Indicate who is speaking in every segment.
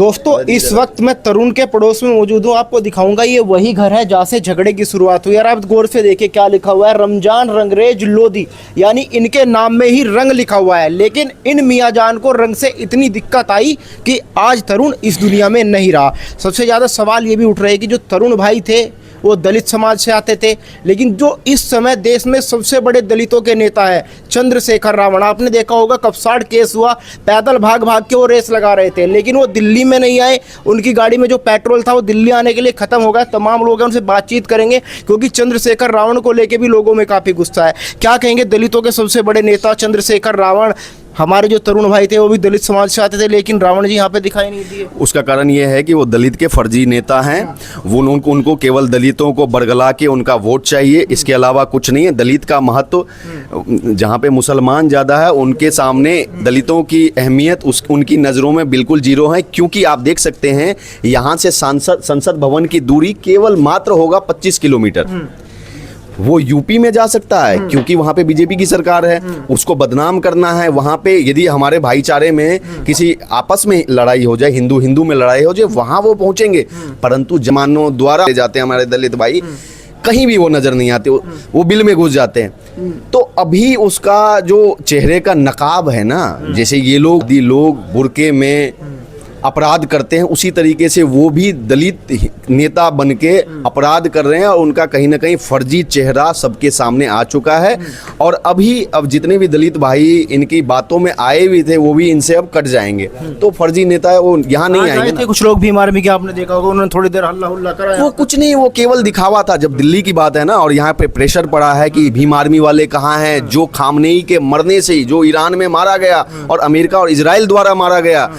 Speaker 1: दोस्तों इस वक्त मैं तरुण के पड़ोस में मौजूद हूँ। आपको दिखाऊंगा ये वही घर है जहाँ से झगड़े की शुरुआत हुई। यार आप गौर से देखिए क्या लिखा हुआ है, रमजान रंगरेज लोधी, यानी इनके नाम में ही रंग लिखा हुआ है। लेकिन इन मियाँ जान को रंग से इतनी दिक्कत आई कि आज तरुण इस दुनिया में नहीं रहा। सबसे ज़्यादा सवाल ये भी उठ रहे हैं कि जो तरुण भाई थे वो दलित समाज से आते थे, लेकिन जो इस समय देश में सबसे बड़े दलितों के नेता है चंद्रशेखर रावण, आपने देखा होगा कपसाड़ केस हुआ, पैदल भाग भाग के वो रेस लगा रहे थे, लेकिन वो दिल्ली में नहीं आए। उनकी गाड़ी में जो पेट्रोल था वो दिल्ली आने के लिए ख़त्म हो गया। तमाम लोग हैं उनसे बातचीत करेंगे क्योंकि चंद्रशेखर रावण को लेके भी लोगों में काफ़ी गुस्सा है। क्या कहेंगे दलितों के सबसे बड़े नेता चंद्रशेखर रावण। हमारे जो तरुण भाई थे वो भी दलित समाज से आते थे, लेकिन रावण जी यहाँ पे दिखाई नहीं दिए।
Speaker 2: उसका कारण ये है कि वो दलित के फर्जी नेता हैं। वो उनको केवल दलितों को बरगला के उनका वोट चाहिए, इसके अलावा कुछ नहीं है। दलित का महत्व जहाँ पे मुसलमान ज़्यादा है उनके सामने दलितों की अहमियत उनकी नज़रों में बिल्कुल जीरो है। क्योंकि आप देख सकते हैं यहाँ से संसद भवन की दूरी केवल मात्र होगा 25 किलोमीटर। वो यूपी में जा सकता है क्योंकि वहाँ पे बीजेपी की सरकार है। उसको बदनाम करना है वहाँ पे, यदि हमारे भाईचारे में किसी आपस में लड़ाई हो जाए, हिंदू हिंदू में लड़ाई हो जाए, वहाँ वो पहुँचेंगे। परंतु जमानों द्वारा ले जाते हैं हमारे दलित भाई, कहीं भी वो नज़र नहीं आते, वो बिल में घुस जाते हैं। तो अभी उसका जो चेहरे का नकाब है ना, जैसे ये लोग बुर्के में अपराध करते हैं, उसी तरीके से वो भी दलित नेता बन के अपराध कर रहे हैं और उनका कहीं ना कहीं फर्जी चेहरा सबके सामने आ चुका है। और अब जितने भी दलित भाई इनकी बातों में आए भी थे वो भी इनसे अब कट जाएंगे। तो फर्जी नेता है वो यहाँ नहीं आएंगे।
Speaker 1: कुछ लोग भीम आर्मी के आपने देखा होगा, उन्होंने थोड़ी देर हल्ला हुल्ला करा।
Speaker 2: वो कुछ नहीं, वो केवल दिखावा था। जब दिल्ली की बात है ना और यहाँ पे प्रेशर पड़ा है कि भीम आर्मी वाले कहाँ हैं, जो खामनेई के मरने से ही, जो ईरान में मारा गया और अमेरिका और इजराइल द्वारा मारा गया,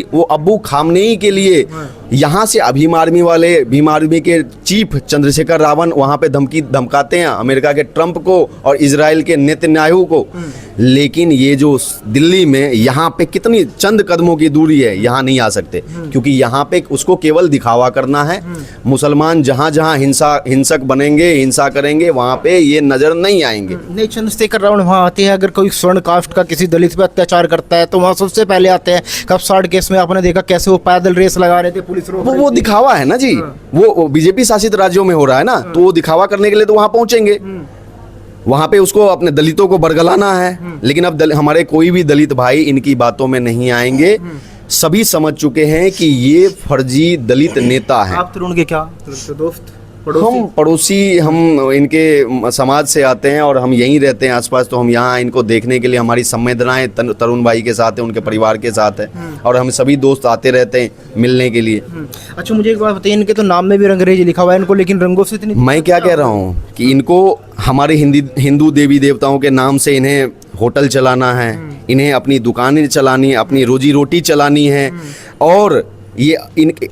Speaker 2: वो अब्बू खामनेई के लिए यहाँ से भीम आर्मी के चीफ चंद्रशेखर रावण वहाँ पे धमकाते हैं अमेरिका के ट्रंप को और इजराइल के नेतन्याहू को। लेकिन ये जो दिल्ली में यहाँ पे कितनी चंद कदमों की दूरी है, यहाँ नहीं आ सकते क्योंकि यहाँ पे उसको केवल दिखावा करना है। मुसलमान जहाँ जहाँ हिंसक बनेंगे, हिंसा करेंगे, वहाँ पे ये नजर नहीं आएंगे।
Speaker 1: नहीं, चंद्रशेखर रावण वहाँ आते हैं, अगर कोई स्वर्ण कास्ट का किसी दलित पे अत्याचार करता है तो वहाँ सबसे पहले आते हैं। कपसाड़ केस में आपने देखा कैसे वो पैदल रेस लगा रहे थे, पुलिस
Speaker 2: वो दिखावा है ना जी। वो बीजेपी शासित राज्यों में हो रहा है ना, तो वो दिखावा करने के लिए तो वहां पहुंचेंगे। वहां पे उसको अपने दलितों को बरगलाना है। लेकिन अब हमारे कोई भी दलित भाई इनकी बातों में नहीं आएंगे। सभी समझ चुके हैं कि ये फर्जी दलित नेता है।
Speaker 1: आप तरुण के क्या दोस्त?
Speaker 2: हम पड़ोसी, हम इनके समाज से आते हैं और हम यहीं रहते हैं आसपास। तो हम यहाँ इनको देखने के लिए, हमारी संवेदनाएं तरुण भाई के साथ है, उनके परिवार के साथ है और हम सभी दोस्त आते रहते हैं मिलने के लिए।
Speaker 1: अच्छा, मुझे एक बात बताइए, इनके तो नाम में भी रंगरेज लिखा हुआ है, इनको लेकिन रंगों से इतनी
Speaker 2: मैं क्या कह रहा हूँ कि इनको हमारे हिंदू देवी देवताओं के नाम से इन्हें होटल चलाना है, इन्हें अपनी दुकानें चलानी है, अपनी रोजी रोटी चलानी है। और ये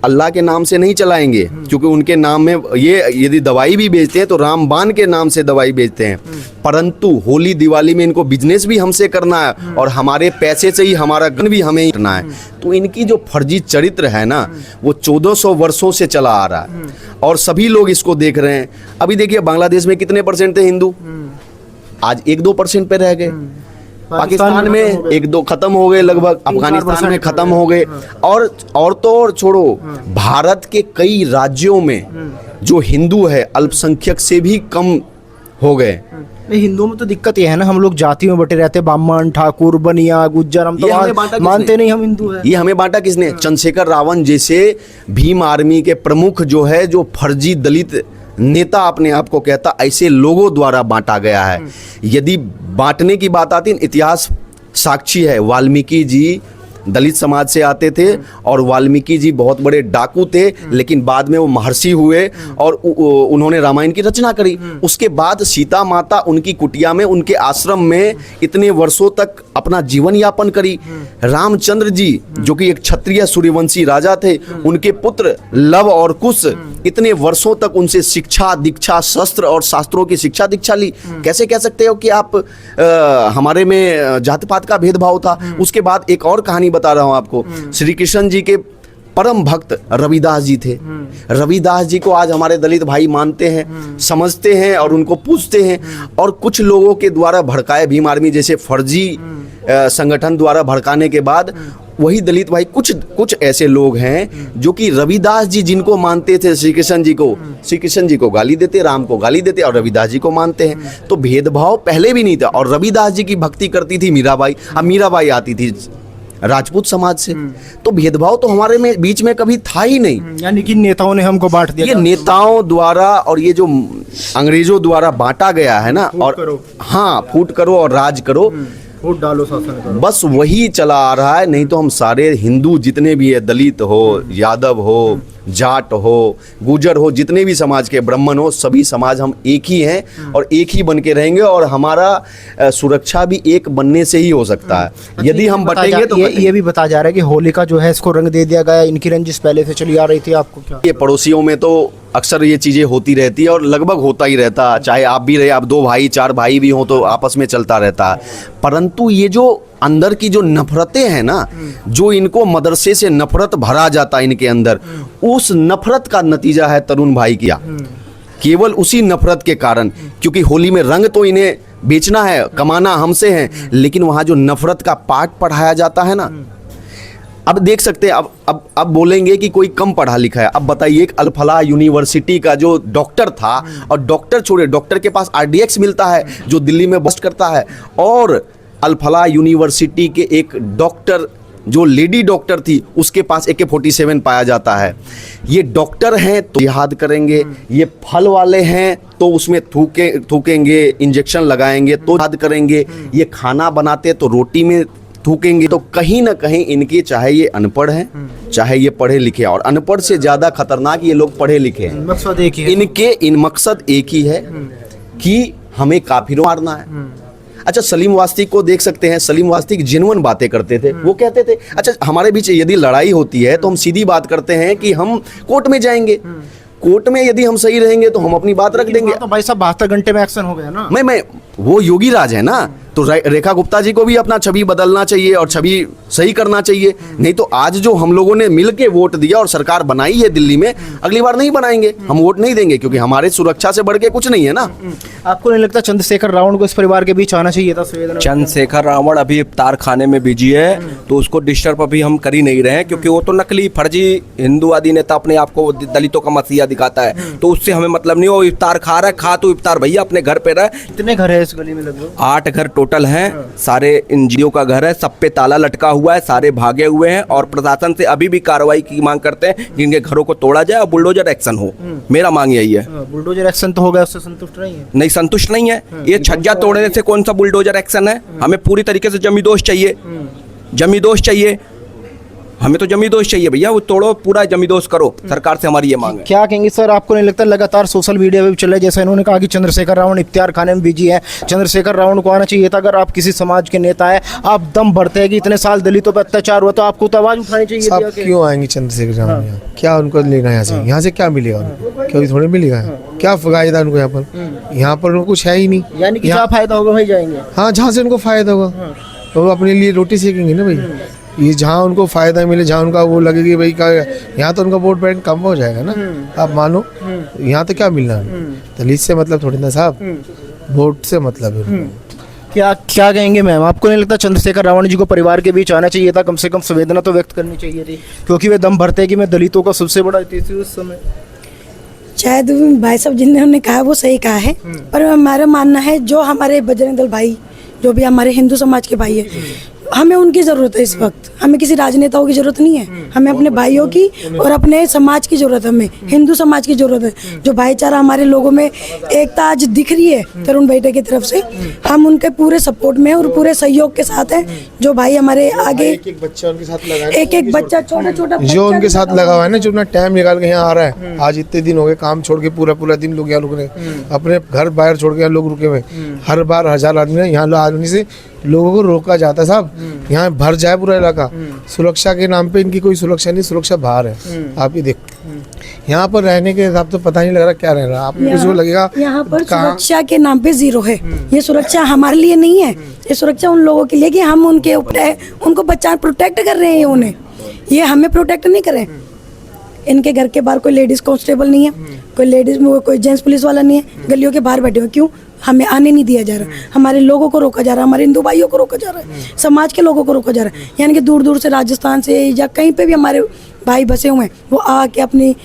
Speaker 2: अल्लाह के नाम से नहीं चलाएंगे क्योंकि उनके नाम में ये यदि दवाई भी बेचते हैं तो रामबान के नाम से दवाई बेचते हैं। परंतु होली दिवाली में इनको बिजनेस भी हमसे करना है और हमारे पैसे से ही हमारा गन भी हमें ही करना है। तो इनकी जो फर्जी चरित्र है ना, वो 1400 वर्षों से चला आ रहा है और सभी लोग इसको देख रहे हैं। अभी देखिए बांग्लादेश में कितने परसेंट थे हिंदू, आज 1-2% पे रह गए। पाकिस्तान में 1-2 खत्म हो गए, लगभग अफगानिस्तान में खत्म हो गए। और तो और छोड़ो, भारत के कई राज्यों में जो हिंदू है अल्पसंख्यक से भी कम हो गए।
Speaker 1: हिंदुओं में तो दिक्कत ये है ना, हम लोग जातियों में बटे रहते हैं, ब्राह्मण, ठाकुर, बनिया, गुज्जर, हम तो मानते नहीं हम हिंदू हैं।
Speaker 2: ये हमें बांटा किसने? चंद्रशेखर रावण जैसे भीम आर्मी के प्रमुख जो है, जो फर्जी दलित नेता अपने आप को कहता, ऐसे लोगों द्वारा बांटा गया है। यदि बांटने की बात आती है, इतिहास साक्षी है। वाल्मीकि जी दलित समाज से आते थे और वाल्मीकि जी बहुत बड़े डाकू थे, लेकिन बाद में वो महर्षि हुए और उन्होंने रामायण की रचना करी। उसके बाद सीता माता उनकी कुटिया में, उनके आश्रम में इतने वर्षों तक अपना जीवन यापन करी। रामचंद्र जी जो कि एक क्षत्रिय सूर्यवंशी राजा थे, उनके पुत्र लव और कुश इतने वर्षों तक उनसे शिक्षा दीक्षा, शस्त्र और शास्त्रों की शिक्षा दीक्षा ली। कैसे कह सकते हो कि आप हमारे में जात पात का भेदभाव था? उसके बाद एक और कहानी बता रहा हूं आपको। श्री कृष्ण जी के परम भक्त रविदास जी थे। रविदास जी को आज हमारे दलित भाई मानते हैं, समझते हैं और उनको पूजते हैं। और कुछ लोगों के द्वारा भड़काए, भीम आर्मी जैसे फर्जी संगठन द्वारा भड़काने के बाद वही दलित भाई कुछ ऐसे लोग हैं जो कि रविदास जी जिनको मानते थे, श्री कृष्ण जी को गाली देते, राम को गाली देते और रविदास जी को मानते हैं। तो भेदभाव पहले भी नहीं था। और रविदास जी की भक्ति करती थी मीराबाई, अब मीराबाई आती थी राजपूत समाज से, तो भेदभाव तो हमारे में बीच में कभी था ही नहीं।
Speaker 1: यानी कि नेताओं ने हमको बांट दिया।
Speaker 2: ये नेताओं द्वारा और ये जो अंग्रेजों द्वारा बांटा गया है ना, और हाँ, फूट करो और राज करो,
Speaker 1: वोट डालो, शासन करो,
Speaker 2: बस वही चला आ रहा है। नहीं तो हम सारे हिंदू जितने भी है, दलित हो, यादव हो, जाट हो, गुजर हो, जितने भी समाज के, ब्राह्मण हो, सभी समाज हम एक ही हैं और एक ही बन के रहेंगे। और हमारा सुरक्षा भी एक बनने से ही हो सकता है। यदि हम बटेंगे तो
Speaker 1: ये भी बताया जा रहा है कि होलिका जो है इसको रंग दे दिया गया। इनकी रंजिश पहले से चली आ रही थी, आपको क्या?
Speaker 2: ये पड़ोसियों में तो अक्सर ये चीज़ें होती रहती है और लगभग होता ही रहता, चाहे आप भी रहे, आप 2 भाई 4 भाई भी हों तो आपस में चलता रहता है। परंतु ये जो अंदर की जो नफरतें हैं ना, जो इनको मदरसे से नफरत भरा जाता है इनके अंदर, उस नफरत का नतीजा है तरुण भाई किया, केवल उसी नफरत के कारण। क्योंकि होली में रंग तो इन्हें बेचना है, कमाना हमसे है, लेकिन वहाँ जो नफरत का पाठ पढ़ाया जाता है ना, अब देख सकते हैं, अब बोलेंगे कि कोई कम पढ़ा लिखा है। अब बताइए, एक अल-फलाह यूनिवर्सिटी का जो डॉक्टर था, और डॉक्टर छोड़े, डॉक्टर के पास RDX मिलता है जो दिल्ली में बस्ट करता है, और अल-फलाह यूनिवर्सिटी के एक डॉक्टर जो लेडी डॉक्टर थी उसके पास AK-47 पाया जाता है। ये डॉक्टर हैं तो जिहाद करेंगे, ये फल वाले हैं तो उसमें थूकेंगे, इंजेक्शन लगाएंगे तो जिहाद करेंगे, ये खाना बनाते तो रोटी में थूकेंगे। तो कहीं ना कहीं इनके, चाहे ये अनपढ़ हैं चाहे ये पढ़े लिखे, और अनपढ़ से ज़्यादा खतरनाक ये लोग पढ़े लिखे हैं।
Speaker 1: मकसद एक ही है,
Speaker 2: इनके मकसद एक ही है कि हमें काफिरों मारना है। अच्छा, सलीम वास्तिक को देख सकते हैं, सलीम वास्तिक जेन्युइन बातें करते थे। वो कहते थे, अच्छा हमारे बीच यदि लड़ाई होती है तो हम सीधी बात करते हैं कि हम कोर्ट में जाएंगे, कोर्ट में यदि हम सही रहेंगे तो हम अपनी बात रख देंगे।
Speaker 1: तो भाई साहब 72 घंटे में एक्शन हो गया ना।
Speaker 2: मैं वो योगी राज है ना, तो रेखा गुप्ता जी को भी अपना छवि बदलना चाहिए और छवि सही करना चाहिए। नहीं तो आज जो हम लोगों ने मिलके वोट दिया और सरकार बनाई है दिल्ली में, अगली बार नहीं बनाएंगे, हम वोट नहीं देंगे, क्योंकि हमारे सुरक्षा से बढ़ के कुछ नहीं है ना।
Speaker 1: आपको नहीं लगता चंद्रशेखर रावण को इस परिवार के बीच आना चाहिए था?
Speaker 3: चंद्रशेखर रावण अभी इफ्तार खाने में बिजी है, तो उसको डिस्टर्ब अभी हम कर ही नहीं रहे हैं, क्योंकि वो तो नकली फर्जी हिंदूवादी नेता अपने आप को दलितों का मसीहा दिखाता है, तो उससे हमें मतलब नहीं। वो इफ्तार खा रहा है, खा तो इफ्तार भैया अपने घर पे रहे।
Speaker 1: कितने घर है इस गली में? लगभग
Speaker 3: 8 घर टोटल हैं, सारे एनजीओ का घर है, सब पे ताला लटका हुआ है, सारे भागे हुए हैं, और प्रशासन से अभी भी कार्रवाई की मांग करते हैं, जिनके घरों को तोड़ा जाए और बुलडोजर एक्शन हो। मेरा मांग यही है।
Speaker 1: बुलडोजर एक्शन तो हो गया, उससे संतुष्ट नहीं है?
Speaker 3: नहीं, संतुष्ट नहीं है। ये छज्जा तोड़ने से कौन सा बुलडोजर एक्शन है? हमें पूरी तरीके से जमींदोज चाहिए, जमींदोज चाहिए, हमें तो जमींदोज चाहिए भैया। वो तोड़ो, पूरा जमींदोज करो, सरकार से हमारी ये मांग है।
Speaker 1: क्या कहेंगे सर, आपको नहीं लगता लगातार सोशल मीडिया पे भी चल रहा है, जैसे इन्होंने कहा कि चंद्रशेखर रावण इफ्तार खाने में बिजी है, चंद्रशेखर रावण को आना चाहिए था। अगर आप किसी समाज के नेता है, आप दम भरते हैं कि इतने साल दलितों पर अत्याचार हुआ, तो आपको तो आवाज उठानी चाहिए।
Speaker 4: सब क्यों आएंगे चंद्रशेखर रावण यहाँ? क्या उनको लेना है यहाँ से क्या मिलेगा उनको? क्योंकि थोड़े मिलेगा, क्या फायदा उनको यहाँ पर? यहाँ पर उनको कुछ है ही नहीं।
Speaker 1: यानी कि क्या फायदा होगा भाई? जाएंगे
Speaker 4: हाँ, जहाँ से उनको फायदा होगा वो अपने लिए रोटी सेकेंगे ना भाई। ये जहाँ उनको फायदा मिले, जहाँ उनका वो लगेगी भाई का, यहाँ तो उनका वोट बैंक कम हो जाएगा ना। आप मानो, यहाँ तो क्या मिलना है? दलित से मतलब थोड़ी ना साहब, वोट से मतलब है।
Speaker 1: क्या कहेंगे मैम, आपको नहीं लगता चंद्रशेखर रावण जी को परिवार के बीच आना चाहिए था? कम से कम संवेदना तो व्यक्त करनी चाहिए थी, क्योंकि वे दम भरते हैं कि मैं दलितों का सबसे बड़ा हितैषी उस समय।
Speaker 5: शायद भाई साहब जिन्होंने कहा वो सही कहा है, पर हमारा मानना है जो हमारे बजरंग दल भाई, जो भी हमारे हिंदू समाज के भाई है, हमें उनकी ज़रूरत है इस वक्त। हमें किसी राजनेताओं की ज़रूरत नहीं है, हमें अपने भाइयों की और अपने समाज की ज़रूरत है, हमें हिंदू समाज की ज़रूरत है। जो भाईचारा हमारे लोगों में एकता आज दिख रही है तरुण भाई की तरफ से, हम उनके पूरे सपोर्ट में और पूरे सहयोग के साथ हैं। जो भाई हमारे आगे
Speaker 4: एक बच्चा उनके साथ लगा है,
Speaker 5: एक बच्चा, छोटा
Speaker 4: जो उनके साथ लगा हुआ है ना, जो अपना टाइम निकाल के यहाँ आ रहा है। आज इतने दिन हो गए काम छोड़ के, पूरा दिन लोग यहाँ रुक रहे, अपने घर बाहर छोड़ के लोग रुके हुए। हर बार 1000 आदमी यहाँ आदमी से लोगों को रोका जाता है साहब। यहाँ भर जाए पूरा इलाका, सुरक्षा के नाम पे इनकी कोई सुरक्षा नहीं, सुरक्षा बाहर है। आप ये देखो, यहाँ पर रहने के हिसाब तो पता नहीं लग रहा क्या रह रहा। आपको किसी को लगेगा
Speaker 5: यहाँ पर सुरक्षा के नाम पे 0 है। ये सुरक्षा हमारे लिए नहीं है, ये सुरक्षा उन लोगों के लिए कि हम उनके ऊपर उनको बचा प्रोटेक्ट कर रहे हैं उन्हें, ये हमें प्रोटेक्ट नहीं कर रहे। इनके घर के बाहर कोई लेडीज कांस्टेबल नहीं है, कोई लेडीज कोई जेंट्स पुलिस वाला नहीं है, गलियों के बाहर बैठे हुए। क्यों? हमें आने नहीं दिया जा रहा, हमारे लोगों को रोका जा रहा है, हमारे हिंदू भाइयों को रोका जा रहा है, समाज के लोगों को रोका जा रहा है। यानी कि दूर दूर से राजस्थान से या कहीं पे भी हमारे भाई बसे हुए हैं, वो आके अपनी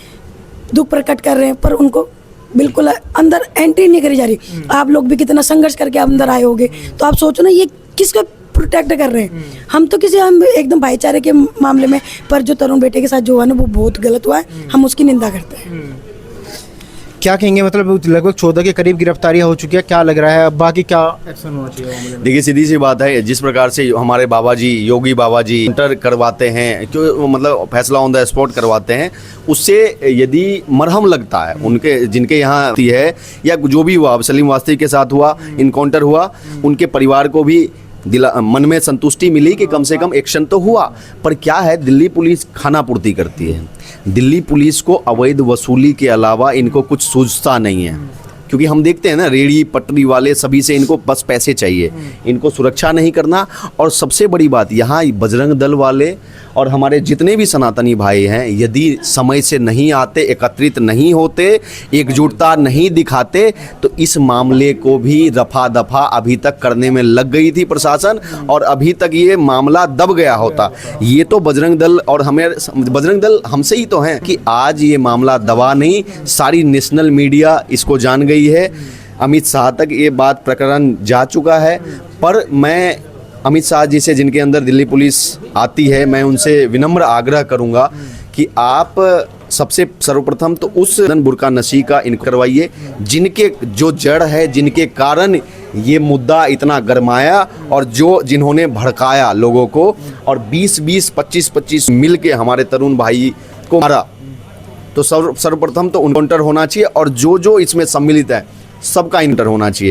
Speaker 5: दुख प्रकट कर रहे हैं, पर उनको बिल्कुल अंदर एंट्री नहीं करी जा रही। आप लोग भी कितना संघर्ष करके अंदर आए होगे, तो आप सोचो ना ये किसको प्रोटेक्ट कर रहे हैं। हम एकदम भाईचारे के मामले में, पर जो तरुण बेटे के साथ जो हुआ ना वो बहुत गलत हुआ है, हम उसकी निंदा करते हैं।
Speaker 1: क्या कहेंगे, मतलब लगभग 14 के करीब गिरफ्तारियां हो चुकी है, क्या लग रहा है अब बाकी क्या एक्शन होना चाहिए मामले में?
Speaker 2: देखिए सीधी सी बात है, जिस प्रकार से हमारे बाबा जी, योगी बाबा जी इंटर करवाते हैं, क्यों मतलब फैसला ऑन द स्पॉट करवाते हैं, उससे यदि मरहम लगता है उनके जिनके यहाँ होती है, या जो भी हुआ सलीम वास्तवी के साथ हुआ, इनकाउंटर हुआ, उनके परिवार को भी मन में संतुष्टि मिली कि कम से कम एक्शन तो हुआ। पर क्या है, दिल्ली पुलिस खाना पूर्ति करती है। दिल्ली पुलिस को अवैध वसूली के अलावा इनको कुछ सूझता नहीं है, क्योंकि हम देखते हैं ना रेड़ी पटरी वाले सभी से इनको बस पैसे चाहिए, इनको सुरक्षा नहीं करना। और सबसे बड़ी बात यहाँ बजरंग दल वाले और हमारे जितने भी सनातनी भाई हैं, यदि समय से नहीं आते, एकत्रित नहीं होते, एकजुटता नहीं दिखाते, तो इस मामले को भी रफा दफा अभी तक करने में लग गई थी प्रशासन, और अभी तक ये मामला दब गया होता। ये तो बजरंग दल और बजरंग दल हमसे ही तो हैं कि आज ये मामला दबा नहीं, सारी नेशनल मीडिया इसको जान गई है, अमित शाह तक ये बात प्रकरण जा चुका है। पर मैं अमित शाह जी से, जिनके अंदर दिल्ली पुलिस आती है, मैं उनसे विनम्र आग्रह करूंगा कि आप सबसे सर्वप्रथम तो उस बुर्का नशी का इनक्वायरी करवाइए, जिनके जो जड़ है, जिनके कारण ये मुद्दा इतना गरमाया, और जिन्होंने भड़काया लोगों को, और 20-20, 25-25 मिल के हमारे तरुण भाई को मारा। तो सर्वप्रथम तो उनकाउंटर होना चाहिए, और जो इसमें सम्मिलित है सबका इनकाउंटर होना चाहिए।